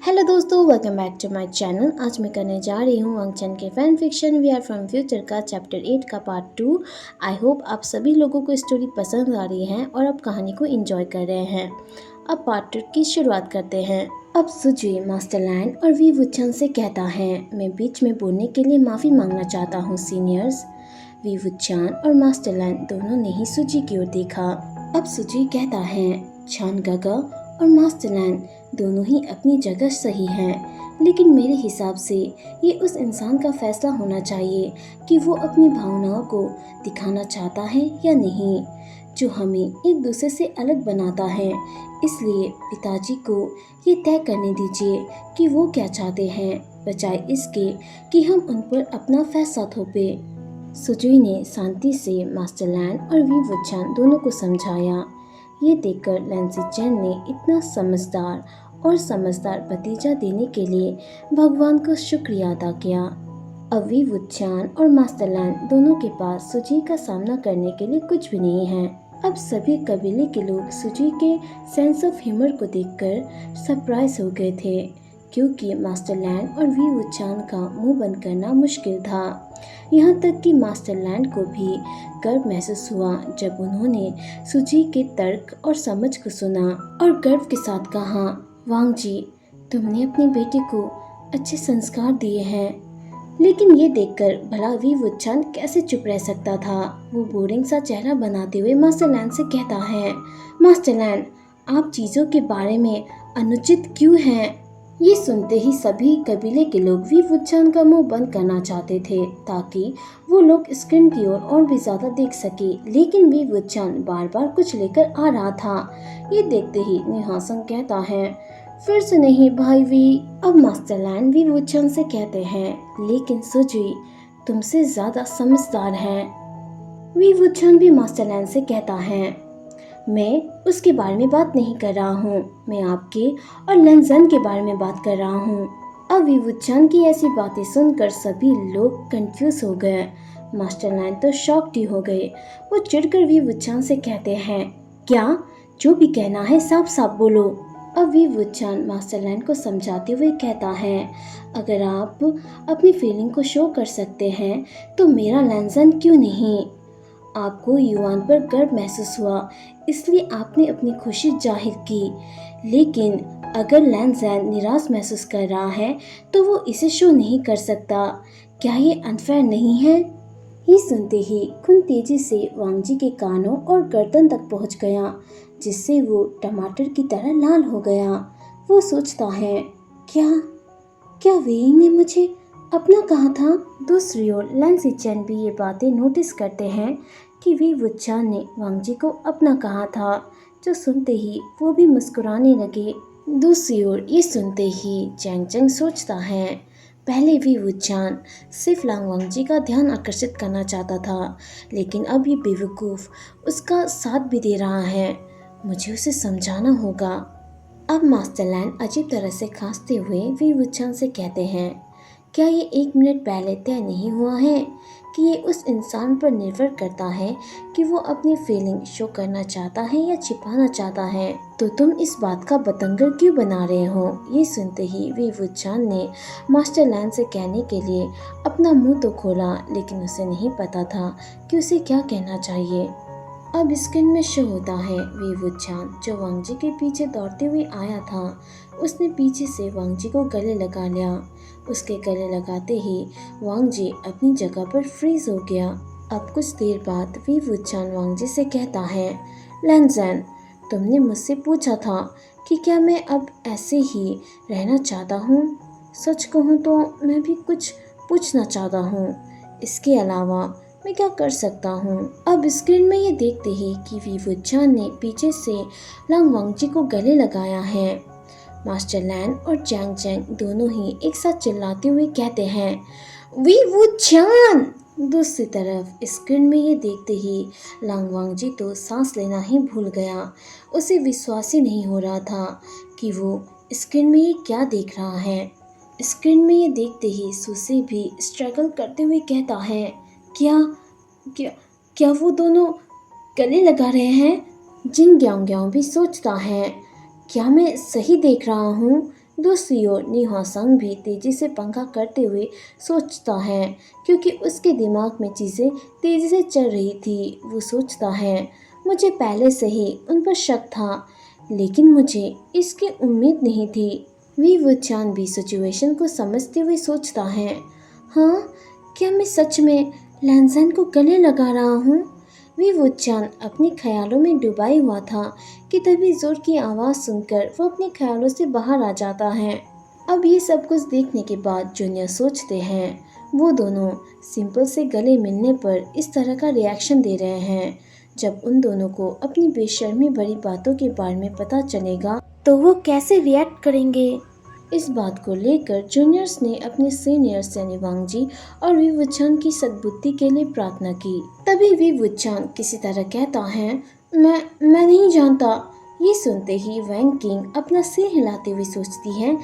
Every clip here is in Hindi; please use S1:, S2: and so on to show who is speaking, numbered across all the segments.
S1: हेलो दोस्तों, welcome back to my channel. आज मैं करने जा रही हूँ वांगचन के fan fiction we are from future का चैप्टर 8 का पार्ट 2। आई होप आप सभी लोगों को स्टोरी पसंद आ रही है और आप कहानी को एंजॉय कर रहे हैं। अब पार्ट 2 की शुरुआत करते हैं। अब सुजुई मास्टरलैंड और वी वुचन से कहता है, मैं बीच में बोलने के लिए माफ़ी मांगना चाहता हूँ सीनियर्स। वी वुचन और मास्टरलैंड दोनों ने ही सुजी की ओर देखा। अब सुजी कहता है, छान गागा और मास्टरलैंड दोनों ही अपनी जगह सही हैं, लेकिन मेरे हिसाब से ये उस इंसान का फैसला होना चाहिए कि वो अपनी भावनाओं को दिखाना चाहता है या नहीं, जो हमें एक दूसरे से अलग बनाता है। इसलिए पिताजी को ये तय करने दीजिए कि वो क्या चाहते हैं, बजाय इसके कि हम उन पर अपना फैसला थोपे। सुजुई ने शांति से मास्टरलैंड और वी वुचन दोनों को समझाया। ये देखकर लैंसी चैन ने इतना समझदार भतीजा देने के लिए भगवान को शुक्रिया अदा किया। अब वी वुचन और मास्टरलैंड दोनों के पास सुजी का सामना करने के लिए कुछ भी नहीं है। अब सभी कबीले के लोग सुजी के सेंस ऑफ ह्यूमर को देखकर सरप्राइज हो गए थे, क्योंकि मास्टरलैंड और वी वुचन का मुंह बंद करना मुश्किल था। यहाँ तक कि मास्टरलैंड को भी गर्व महसूस हुआ जब उन्होंने सुजी के तर्क और समझ को सुना और गर्व के साथ कहा, वांग जी, तुमने अपने बेटे को अच्छे संस्कार दिए हैं। लेकिन ये देखकर भला वी वुचन कैसे चुप रह सकता था। वो बोरिंग सा चेहरा बनाते हुए मास्टरलैंड से कहता है, मास्टरलैंड, आप चीज़ों के बारे में अनुचित क्यों हैं? ये सुनते ही सभी कबीले के लोग वी वुचन का मुंह बंद करना चाहते थे ताकि वो लोग स्क्रीन की ओर और भी ज्यादा देख सके, लेकिन वी वुचन बार बार कुछ लेकर आ रहा था। ये देखते ही निहासन कहता है, फिर से नहीं भाई वी। अब मास्टरलैंड वी वुचन से कहते हैं, लेकिन सुजुई तुमसे ज्यादा समझदार है। वी वुचन भी मास्टरलैंड से कहता है, मैं उसके बारे में बात नहीं कर रहा हूँ, मैं आपके और लैंजन के बारे में बात कर रहा हूँ। अब वी वुचन की ऐसी बातें सुनकर सभी लोग कंफ्यूज हो गए। मास्टरलैंड तो शॉक्ड ही हो गए। वो चिढ़कर वी वुचन से कहते हैं, क्या? जो भी कहना है साफ साफ बोलो। अब वी वुचन मास्टरलैंड को समझाते हुए कहता है, अगर आप अपनी फीलिंग को शो कर सकते हैं तो मेरा लैंजन क्यों नहीं? आपको युवान पर गर्व महसूस हुआ, इसलिए आपने अपनी खुशी जाहिर की, लेकिन अगर लैंजन निराश महसूस कर रहा है तो वो इसे शो नहीं कर सकता। क्या ये अनफेयर नहीं है? ये सुनते ही खून तेजी से वांग जी के कानों और गर्दन तक पहुंच गया, जिससे वो टमाटर की तरह लाल हो गया। वो सोचता है, क्या क्या वेइंग ने मुझे अपना कहा था? दूसरी ओर लैंसी चैन भी ये बातें नोटिस करते हैं कि वी वुचन ने वांग जी को अपना कहा था, जो सुनते ही वो भी मुस्कुराने लगे। दूसरी ओर ये सुनते ही चैंग चैंग सोचता है, पहले वी वुचन सिर्फ लांग वांग जी का ध्यान आकर्षित करना चाहता था, लेकिन अब ये बेवकूफ़ उसका साथ भी दे रहा है। मुझे उसे समझाना होगा। अब मास्टरलैंड अजीब तरह से खांसते हुए वी वुचन से कहते हैं, क्या ये 1 मिनट पहले तय नहीं हुआ है कि ये उस इंसान पर निर्भर करता है कि वो अपनी फीलिंग शो करना चाहता है या छिपाना चाहता है? तो तुम इस बात का बतंगड़ क्यों बना रहे हो? ये सुनते ही वी वुचन ने मास्टरलैंड से कहने के लिए अपना मुंह तो खोला, लेकिन उसे नहीं पता था कि उसे क्या कहना चाहिए। अब स्क्रीन में शो होता है वी वुचन, जो वांग जी के पीछे दौड़ते हुए आया था। उसने पीछे से वांग जी को गले लगा लिया। उसके गले लगाते ही वांग जी अपनी जगह पर फ्रीज हो गया। अब कुछ देर बाद वी वुचन वांग जी से कहता है, लैंजन, तुमने मुझसे पूछा था कि क्या मैं अब ऐसे ही रहना चाहता हूँ। सच कहूँ तो मैं भी कुछ पूछना चाहता हूँ। इसके अलावा मैं क्या कर सकता हूँ? अब स्क्रीन में ये देखते ही कि वी वुचन ने पीछे से लांग वांग जी को गले लगाया है। मास्टरलैंड और चैंग चैंग दोनों ही एक साथ चिल्लाते हुए कहते हैं, वी वुचन। दूसरी तरफ स्क्रीन में ये देखते ही लांग वांग जी तो सांस लेना ही भूल गया। उसे विश्वास ही नहीं हो रहा था कि वो स्क्रीन में ये क्या देख रहा है। स्क्रीन में ये देखते ही सुसे भी स्ट्रगल करते हुए कहता है, क्या क्या क्या वो दोनों गले लगा रहे हैं? जिन ग्यांग ग्यांग भी सोचता है, क्या मैं सही देख रहा हूँ? दूसरी ओर निहासंग भी तेजी से पंखा करते हुए सोचता है, क्योंकि उसके दिमाग में चीज़ें तेजी से चल रही थी। वो सोचता है, मुझे पहले से ही उन पर शक था, लेकिन मुझे इसकी उम्मीद नहीं थी। वी वुचान भी सिचुएशन को समझते हुए सोचता है, हाँ, क्या मैं सच में लैनसन को गले लगा रहा हूँ? वी वुचान अपने ख्यालों में डुबाई हुआ था कि तभी जोर की आवाज़ सुनकर वो अपने ख्यालों से बाहर आ जाता है। अब ये सब कुछ देखने के बाद जूनियर सोचते हैं, वो दोनों सिंपल से गले मिलने पर इस तरह का रिएक्शन दे रहे हैं। जब उन दोनों को अपनी बेशर्मी भरी बातों के बारे में पता चलेगा तो वो कैसे रिएक्ट करेंगे। इस बात को लेकर जूनियर्स ने अपने सीनियर्स यानी वांगजी और वी वुचान की सद्बुद्धि के लिए प्रार्थना की। तभी वी वुचान किसी तरह कहता है, मैं नहीं जानता। ये सुनते ही वैंग किंग अपना सिर हिलाते हुए सोचती है,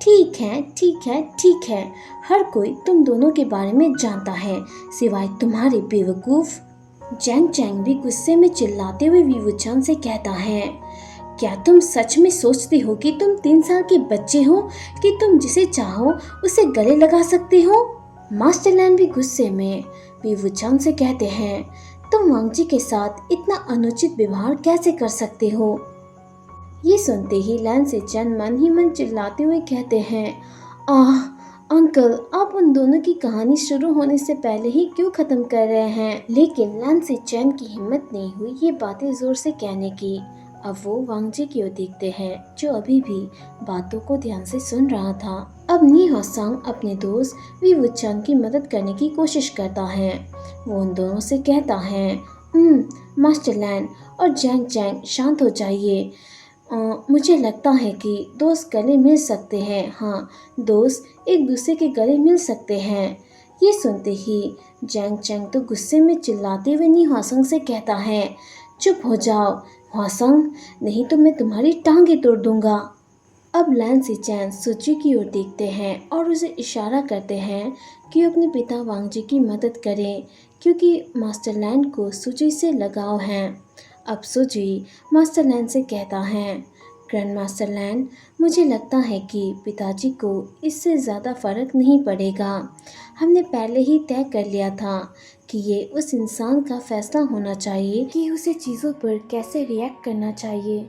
S1: ठीक है ठीक है ठीक है, हर कोई तुम दोनों के बारे में जानता है सिवाय तुम्हारे बेवकूफ। जैंग चैंग भी गुस्से में चिल्लाते हुए वी वुचान से कहता है, क्या तुम सच में सोचते हो कि तुम 3 साल के बच्चे हो कि तुम जिसे चाहो उसे गले लगा सकते हो? मास्टर लैन भी गुस्से में वी वुचान से कहते हैं, तुम वांगजी के साथ इतना अनुचित व्यवहार कैसे कर सकते हो? ये सुनते ही लैन से चैन मन ही मन चिल्लाते हुए कहते हैं, आह अंकल, आप उन दोनों की कहानी शुरू होने से पहले ही क्यों खत्म कर रहे हैं? लेकिन लैन से चैन की हिम्मत नहीं हुई ये बातें जोर से कहने की। अब वो वांगजी की ओर देखते हैं, जो अभी भी बातों को ध्यान से सुन रहा था। अब नी होसांग अपने दोस्त वी वुचान की मदद करने की कोशिश करता है। वो उन दोनों से कहता है, मास्टर लैन और जैंग चैंग, शांत हो जाइए। मुझे लगता है कि दोस्त गले मिल सकते हैं। हाँ, दोस्त एक दूसरे के गले मिल सकते हैं। ये सुनते ही जैंग चैंग तो गुस्से में चिल्लाते हुए नी हवासंग से कहता है, चुप हो जाओ हवासंग, नहीं तो मैं तुम्हारी टांगे तोड़ दूंगा। अब लैन सी चैन सुची की ओर देखते हैं और उसे इशारा करते हैं कि वो अपने पिता वांगजी की मदद करें, क्योंकि मास्टर लैन को सुची से लगाव है। अब सुजी मास्टर लैन से कहता है, ग्रैंड मास्टर लैन, मुझे लगता है कि पिताजी को इससे ज़्यादा फर्क नहीं पड़ेगा। हमने पहले ही तय कर लिया था कि ये उस इंसान का फैसला होना चाहिए कि उसे चीज़ों पर कैसे रिएक्ट करना चाहिए।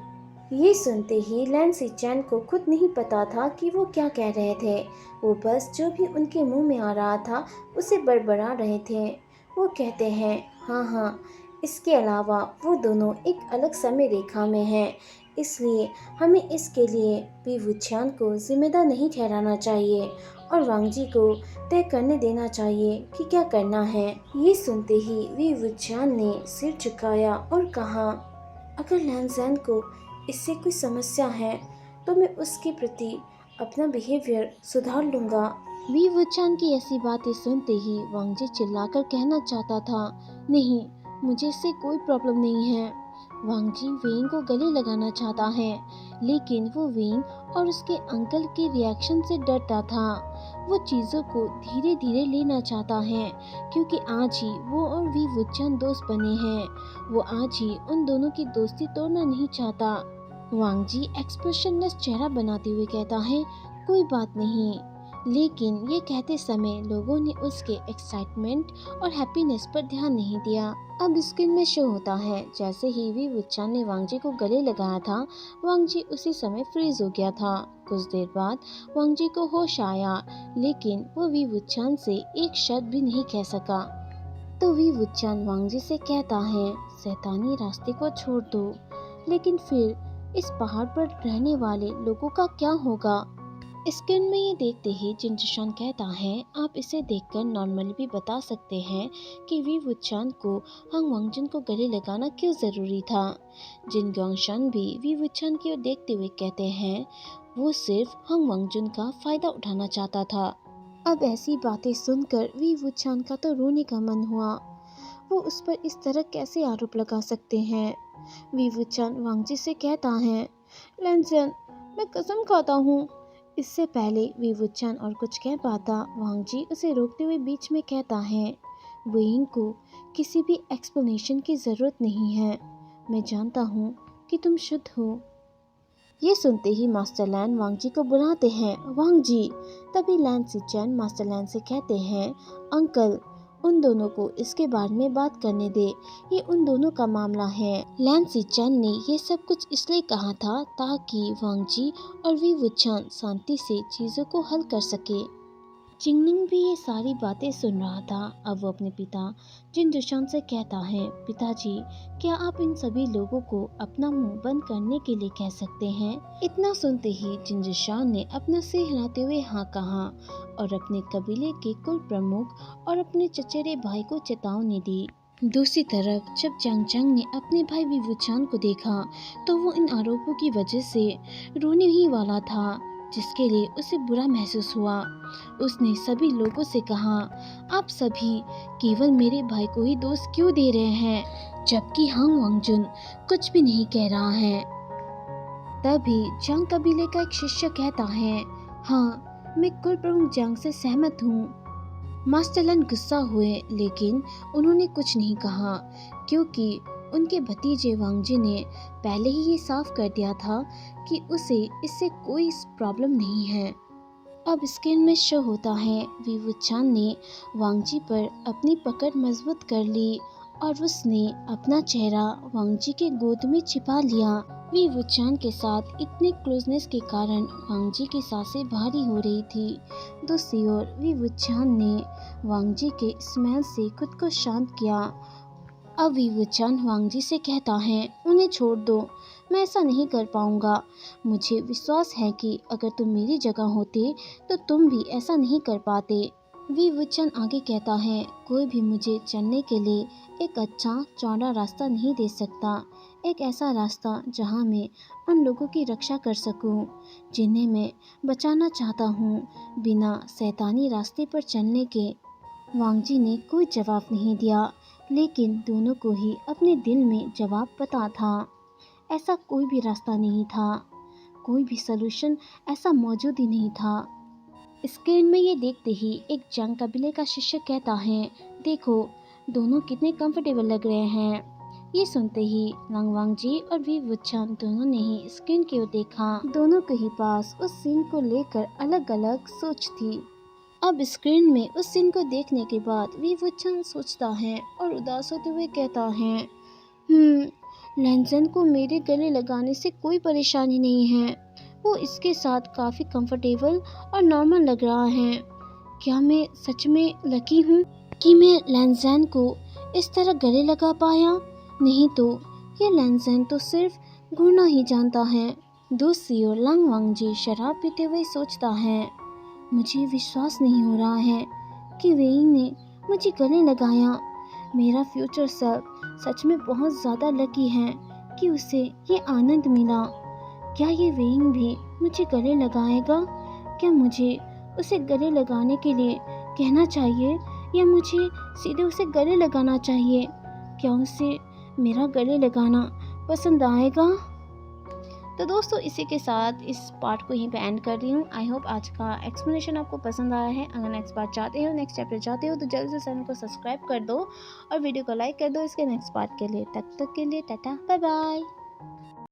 S1: ये सुनते ही लैन सिचैन को खुद नहीं पता था कि वो क्या कह रहे थे। वो बस जो भी उनके मुंह में आ रहा था उसे बड़बड़ा रहे थे। वो कहते हैं, हाँ हाँ, इसके अलावा वो दोनों एक अलग समय रेखा में हैं, इसलिए हमें इसके लिए वी वुचान को जिम्मेदार नहीं ठहराना चाहिए और वांगजी को तय करने देना चाहिए कि क्या करना है। ये सुनते ही वी वुचान ने सिर झुकाया और कहा, अगर लैनजैन को इससे कोई समस्या है तो मैं उसके प्रति अपना बिहेवियर सुधार लूंगा। वी वुचान की ऐसी बातें सुनते ही वांगजी चिल्लाकर कहना चाहता था, नहीं, मुझे इससे कोई प्रॉब्लम नहीं है। वांगजी वेंग को गले लगाना चाहता है, लेकिन वो वेंग और उसके अंकल के रिएक्शन से डरता था। वो चीज़ों को धीरे धीरे लेना चाहता है, क्योंकि आज ही वो और वी वुचान दोस्त बने हैं। वो आज ही उन दोनों की दोस्ती तोड़ना नहीं चाहता। वांगजी एक्सप्रेशनलेस चेहरा बनाते हुए कहता है, कोई बात नहीं। लेकिन ये कहते समय लोगों ने उसके एक्साइटमेंट और हैप्पीनेस पर ध्यान नहीं दिया। अब स्क्रीन में शो होता है, जैसे ही वी वुचान ने वांगजी को गले लगाया था, वांगजी उसी समय फ्रीज हो गया था। कुछ देर बाद वांगजी को होश आया, लेकिन वो वी वुचान से एक शब्द भी नहीं कह सका। तो वी वुचान वांगजी से कहता है, शैतानी रास्ते को छोड़ दो, लेकिन फिर इस पहाड़ पर रहने वाले लोगों का क्या होगा? स्क्रीन में ये देखते ही जिन जिशान कहता है, आप इसे देखकर नॉर्मली भी बता सकते हैं कि वी वुचान को हंग वांगजुन को गले लगाना क्यों जरूरी था। जिन ग्योंगशान भी वी वुचान की ओर देखते हुए कहते हैं, वो सिर्फ हंग वांगजुन का फायदा उठाना चाहता था। अब ऐसी बातें सुनकर वी वुचान का तो रोने का मन हुआ। वो उस पर इस तरह कैसे आरोप लगा सकते हैं। वी वुचान वांगजी से कहता है, लैनसन, मैं कसम खाता हूँ। इससे पहले वी वुचान और कुछ कह पाता, वांगजी उसे रोकते हुए बीच में कहता है, वेइंग को किसी भी एक्सप्लेनेशन की ज़रूरत नहीं है। मैं जानता हूँ कि तुम शुद्ध हो। ये सुनते ही मास्टर लैन वांग जी को बुलाते हैं। वांग जी। तभी लैन सिचेन मास्टर लैन से कहते हैं, अंकल उन दोनों को इसके बारे में बात करने दे, ये उन दोनों का मामला है। लैन सिचेन ने ये सब कुछ इसलिए कहा था ताकि वांग जी और वी वुचान शांति से चीज़ों को हल कर सके। चिंगनिंग भी ये सारी बातें सुन रहा था। अब वो अपने पिता जिन जुशान से कहता है, पिताजी क्या आप इन सभी लोगों को अपना मुंह बंद करने के लिए कह सकते हैं। इतना सुनते ही जिन जुशान ने अपना सिर हिलाते हुए हाँ कहा और अपने कबीले के कुल प्रमुख और अपने चचेरे भाई को चेतावनी दी। दूसरी तरफ जब जांग जांग ने अपने भाई वी वुचान को देखा तो वो इन आरोपों की वजह से रोने ही वाला था, जिसके लिए उसे बुरा महसूस हुआ। उसने सभी लोगों से कहा, आप सभी केवल मेरे भाई को ही दोष क्यों दे रहे हैं, जबकि हांग वांगजुन कुछ भी नहीं कह रहा है। तभी जांग कबीले का एक शिष्य कहता है, हाँ मैं कुल प्रमुख जांग से सहमत हूँ। मास्टर लैन गुस्सा हुए, लेकिन उन्होंने कुछ नहीं कहा क्योंकि उनके भतीजे वांग जी ने पहले ही ये साफ कर दिया था कि उसे इससे कोई प्रॉब्लम नहीं है। अब स्क्रीन में शो होता है, वी वुचान ने वांग जी पर अपनी पकड़ मजबूत कर ली और उसने अपना चेहरा वांग जी के गोद में छिपा लिया। वी वुचान के साथ इतनी क्लोजनेस के कारण वांग जी की सांसें भारी हो रही थी। दूसरी ओर वी वुचान ने वांग जी के स्मेल से खुद को शांत किया। अब वी वुचान वांग जी से कहता है, उन्हें छोड़ दो, मैं ऐसा नहीं कर पाऊंगा। मुझे विश्वास है कि अगर तुम मेरी जगह होते तो तुम भी ऐसा नहीं कर पाते। वी वुचान आगे कहता है, कोई भी मुझे चलने के लिए एक अच्छा चौड़ा रास्ता नहीं दे सकता, एक ऐसा रास्ता जहां मैं उन लोगों की रक्षा कर सकूं जिन्हें मैं बचाना चाहता हूं, बिना शैतानी रास्ते पर चलने के। वांग जी ने कोई जवाब नहीं दिया, लेकिन दोनों को ही अपने दिल में जवाब पता था। ऐसा कोई भी रास्ता नहीं था, कोई भी सलूशन ऐसा मौजूद ही नहीं था। स्क्रीन में ये देखते ही एक जांग कबीले का शिष्य कहता है, देखो दोनों कितने कंफर्टेबल लग रहे हैं। ये सुनते ही लंग वांग जी और वी वुचान दोनों ने ही स्क्रीन की ओर देखा। दोनों के ही पास उस सीन को लेकर अलग अलग सोच थी। अब स्क्रीन में उस सीन को देखने के बाद वी वुचान सोचता है और उदास होते हुए कहता है, लैनज़ेन को मेरे गले लगाने से कोई परेशानी नहीं है, वो इसके साथ काफ़ी कंफर्टेबल और नॉर्मल लग रहा है। क्या मैं सच में लकी हूँ कि मैं लैनज़ेन को इस तरह गले लगा पाया, नहीं तो ये लैनज़ेन तो सिर्फ घूरना ही जानता है। दूसरी ओर लंग वांग जी शराब पीते हुए सोचता है, मुझे विश्वास नहीं हो रहा है कि वेइंग ने मुझे गले लगाया। मेरा फ्यूचर सेल्फ सच में बहुत ज़्यादा लकी है कि उसे ये आनंद मिला। क्या ये वेइंग भी मुझे गले लगाएगा? क्या मुझे उसे गले लगाने के लिए कहना चाहिए या मुझे सीधे उसे गले लगाना चाहिए? क्या उसे मेरा गले लगाना पसंद आएगा? तो दोस्तों इसी के साथ इस पार्ट को यहीं पे एंड कर रही हूँ। आई होप आज का एक्सप्लेनेशन आपको पसंद आया है। अगर नेक्स्ट पार्ट चाहते हो, नेक्स्ट चैप्टर चाहते हो तो जल्दी से चैनल को सब्सक्राइब कर दो और वीडियो को लाइक कर दो इसके नेक्स्ट पार्ट के लिए। तब तक के लिए टाटा बाय बाय।